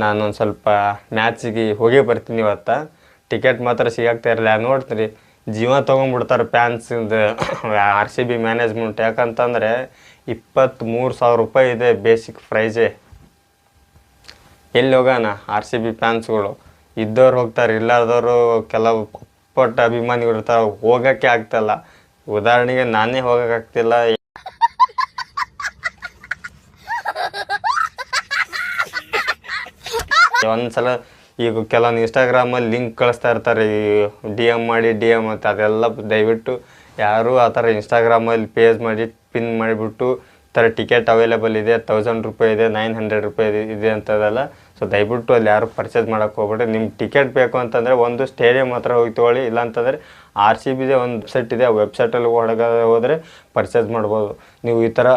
ನಾನೊಂದು ಸ್ವಲ್ಪ ಮ್ಯಾಚಿಗೆ ಹೋಗೇ ಬರ್ತೀನಿ ಇವತ್ತು. ಟಿಕೆಟ್ ಮಾತ್ರ ಸಿಗಾಕ್ತಾ ಇರಲಿಲ್ಲ. ನೋಡ್ತೀರಿ ಜೀವ ತೊಗೊಂಡ್ಬಿಡ್ತಾರೆ ಫ್ಯಾನ್ಸಿಂದ RCB ಮ್ಯಾನೇಜ್ಮೆಂಟ್. ಯಾಕಂತಂದರೆ 23,000 ರೂಪಾಯಿ ಇದೆ ಬೇಸಿಕ್ ಪ್ರೈಸೇ. ಎಲ್ಲಿ ಹೋಗೋಣ RCB ಫ್ಯಾನ್ಸ್ಗಳು? ಇದ್ದವ್ರು ಹೋಗ್ತಾರೆ, ಇಲ್ಲಾದವರು ಕೆಲವು ಪಟ್ಟ ಅಭಿಮಾನಿಗಳು ಇರ್ತಾರೆ, ಹೋಗೋಕ್ಕೆ ಆಗ್ತಾಯಿಲ್ಲ. ಉದಾಹರಣೆಗೆ ನಾನೇ ಹೋಗೋಕ್ಕಾಗ್ತಿಲ್ಲ. ಒಂದ್ಸಲ ಈಗ ಕೆಲವೊಂದು ಇನ್ಸ್ಟಾಗ್ರಾಮಲ್ಲಿ ಲಿಂಕ್ ಕಳಿಸ್ತಾ ಇರ್ತಾರೆ, ಈ DM ಮಾಡಿ ಅಂತ. ಅದೆಲ್ಲ ದಯವಿಟ್ಟು ಯಾರು ಆ ಥರ ಇನ್ಸ್ಟಾಗ್ರಾಮಲ್ಲಿ ಪೇಜ್ ಮಾಡಿ ಪಿನ್ ಮಾಡಿಬಿಟ್ಟು ಈ ಥರ ಟಿಕೆಟ್ ಅವೈಲೇಬಲ್ ಇದೆ, 1000 ರೂಪಾಯಿ ಇದೆ, 900 ರೂಪಾಯಿ ಇದೆ ಅಂತದಲ್ಲ. ಸೊ ದಯವಿಟ್ಟು ಅಲ್ಲಿ ಯಾರು ಪರ್ಚೇಸ್ ಮಾಡೋಕ್ಕೆ ಹೋಗ್ಬೇಡಿ. ನಿಮ್ಗೆ ಟಿಕೆಟ್ ಬೇಕು ಅಂತಂದರೆ ಒಂದು ಸ್ಟೇಡಿಯಂ ಹತ್ರ ಹೋಗಿ ತೊಗೊಳ್ಳಿ. ಇಲ್ಲಾಂತಂದರೆ RCBದೇ ಒಂದು ವೆಬ್ಸೈಟ್ ಇದೆ, ಆ ವೆಬ್ಸೈಟಲ್ಲಿ ಹೋದರೆ ಪರ್ಚೇಸ್ ಮಾಡ್ಬೋದು. ನೀವು ಈ ಥರ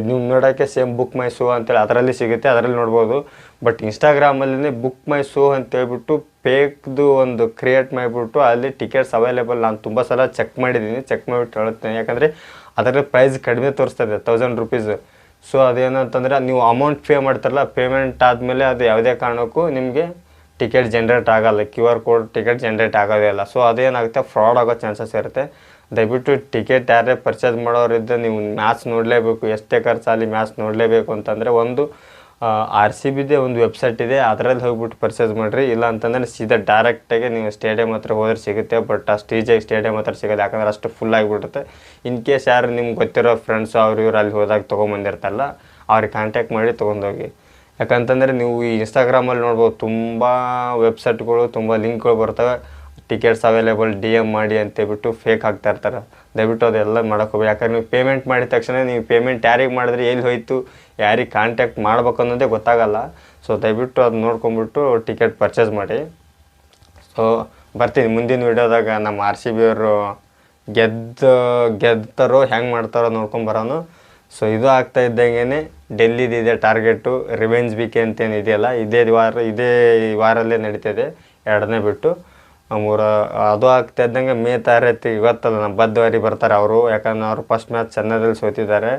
ನೀವು ನೋಡೋಕ್ಕೆ ಸೇಮ್ ಬುಕ್ ಮೈ ಶೋ ಅಂತೇಳಿ ಅದರಲ್ಲಿ ಸಿಗುತ್ತೆ, ಅದರಲ್ಲಿ ನೋಡ್ಬೋದು. ಬಟ್ ಇನ್ಸ್ಟಾಗ್ರಾಮಲ್ಲಿ ಬುಕ್ ಮೈ ಶೋ ಅಂತೇಳ್ಬಿಟ್ಟು ಫೇಕ್ದು ಒಂದು ಕ್ರಿಯೇಟ್ ಮಾಡಿಬಿಟ್ಟು ಅಲ್ಲಿ ಟಿಕೆಟ್ಸ್ ಅವೈಲೇಬಲ್ ನಾನು ತುಂಬ ಸಲ ಚೆಕ್ ಮಾಡಿದ್ದೀನಿ. ಚೆಕ್ ಮಾಡಿಬಿಟ್ಟು ಹೇಳುತ್ತೇನೆ, ಯಾಕಂದರೆ ಅದರಲ್ಲಿ ಪ್ರೈಸ್ ಕಡಿಮೆ ತೋರಿಸ್ತದೆ, 1000 ರೂಪೀಸ್. ಸೊ ಅದೇನಂತಂದರೆ ನೀವು ಅಮೌಂಟ್ ಪೇ ಮಾಡ್ತಾರಲ್ಲ, ಪೇಮೆಂಟ್ ಆದಮೇಲೆ ಅದು ಯಾವುದೇ ಕಾರಣಕ್ಕೂ ನಿಮಗೆ ಟಿಕೆಟ್ ಜನ್ರೇಟ್ ಆಗೋಲ್ಲ, QR ಕೋಡ್ ಟಿಕೆಟ್ ಜನ್ರೇಟ್ ಆಗೋದೇ ಇಲ್ಲ. ಸೊ ಅದೇನಾಗುತ್ತೆ, ಫ್ರಾಡ್ ಆಗೋ ಚಾನ್ಸಸ್ ಇರುತ್ತೆ. ದಯವಿಟ್ಟು ಟಿಕೆಟ್ ಯಾರೇ ಪರ್ಚೇಸ್ ಮಾಡೋರಿದ್ದ ನೀವು ಮ್ಯಾಚ್ ನೋಡಲೇಬೇಕು, ಎಷ್ಟೇ ಖರ್ಚಾಗಲಿ ಮ್ಯಾಚ್ ನೋಡಲೇಬೇಕು ಅಂತಂದರೆ ಒಂದು RCBದೇ ಒಂದು ವೆಬ್ಸೈಟ್ ಇದೆ, ಅದರಲ್ಲಿ ಹೋಗ್ಬಿಟ್ಟು ಪರ್ಚೇಸ್ ಮಾಡಿರಿ. ಇಲ್ಲ ಅಂತಂದರೆ ಸೀದಾ ಡೈರೆಕ್ಟಾಗಿ ನೀವು ಸ್ಟೇಡಿಯಂ ಹತ್ರ ಹೋದ್ರೆ ಸಿಗುತ್ತೆ. ಬಟ್ ಅಷ್ಟು ಈಜಿಯಾಗಿ ಸ್ಟೇಡಿಯಂ ಹತ್ರ ಸಿಗೋದು, ಯಾಕಂದರೆ ಅಷ್ಟು ಫುಲ್ ಆಗಿಬಿಡುತ್ತೆ. ಇನ್ ಕೇಸ್ ಯಾರು ನಿಮ್ಗೆ ಗೊತ್ತಿರೋ ಫ್ರೆಂಡ್ಸು ಇವ್ರು ಅಲ್ಲಿ ಹೋದಾಗ ತೊಗೊಂಬಂದಿರ್ತಾರಲ್ಲ, ಅವ್ರಿಗೆ ಕಾಂಟ್ಯಾಕ್ಟ್ ಮಾಡಿ ತೊಗೊಂಡೋಗಿ. ಯಾಕಂತಂದರೆ ನೀವು ಈ ಇನ್ಸ್ಟಾಗ್ರಾಮಲ್ಲಿ ನೋಡ್ಬೋದು, ತುಂಬ ವೆಬ್ಸೈಟ್ಗಳು, ತುಂಬ ಲಿಂಕ್ಗಳು ಬರ್ತವೆ, ಟಿಕೆಟ್ಸ್ ಅವೈಲೇಬಲ್ DM ಮಾಡಿ ಅಂತೇಳ್ಬಿಟ್ಟು ಫೇಕ್ ಆಗ್ತಾ ಇರ್ತಾರೆ. ದಯವಿಟ್ಟು ಅದೆಲ್ಲ ಮಾಡೋಕ್ಕೋಗ್ಬೇಡಿ. ಯಾಕಂದ್ರೆ ನೀವು ಪೇಮೆಂಟ್ ಮಾಡಿದ ತಕ್ಷಣ ನೀವು ಪೇಮೆಂಟ್ ಯಾರಿಗೆ ಮಾಡಿದ್ರೆ ಎಲ್ಲಿ ಹೋಯ್ತು, ಯಾರಿಗೆ ಕಾಂಟ್ಯಾಕ್ಟ್ ಮಾಡ್ಬೇಕು ಅನ್ನೋದೇ ಗೊತ್ತಾಗಲ್ಲ. ಸೊ ದಯವಿಟ್ಟು ಅದು ನೋಡ್ಕೊಂಬಿಟ್ಟು ಟಿಕೆಟ್ ಪರ್ಚೇಸ್ ಮಾಡಿ. ಸೊ ಬರ್ತೀನಿ ಮುಂದಿನ ವೀಡಿಯೋದಾಗ ನಮ್ಮ RCB ಅವರು ಗೆದ್ದಾರೋ ಹೆಂಗೆ ಮಾಡ್ತಾರೋ ನೋಡ್ಕೊಂಬರೋನು. ಸೊ ಇದು ಆಗ್ತಾ ಇದ್ದಂಗೆ ಡೆಲ್ಲಿದಿದೆ ಟಾರ್ಗೆಟು, ರಿವೆಂಜ್ ವೀಕ್ ಅಂತೇನು ಇದೆಯಲ್ಲ, ಇದೇ ವಾರಲ್ಲೇ ನಡೀತಿದೆ, 2ನೇ ಬಿಟ್ಟು 3. ಅದು ಆಗ್ತಾ ಇದ್ದಂಗೆ ಮೇ 3 ಇವತ್ತಲ್ಲ ನಮ್ಮ ಬದ್ದವಾರಿ ಬರ್ತಾರೆ ಅವರು. ಯಾಕಂದ್ರೆ ಅವರು ಫಸ್ಟ್ ಮ್ಯಾಚ್ ಚೆನ್ನೈದಲ್ಲಿ ಸೋತಿದ್ದಾರೆ.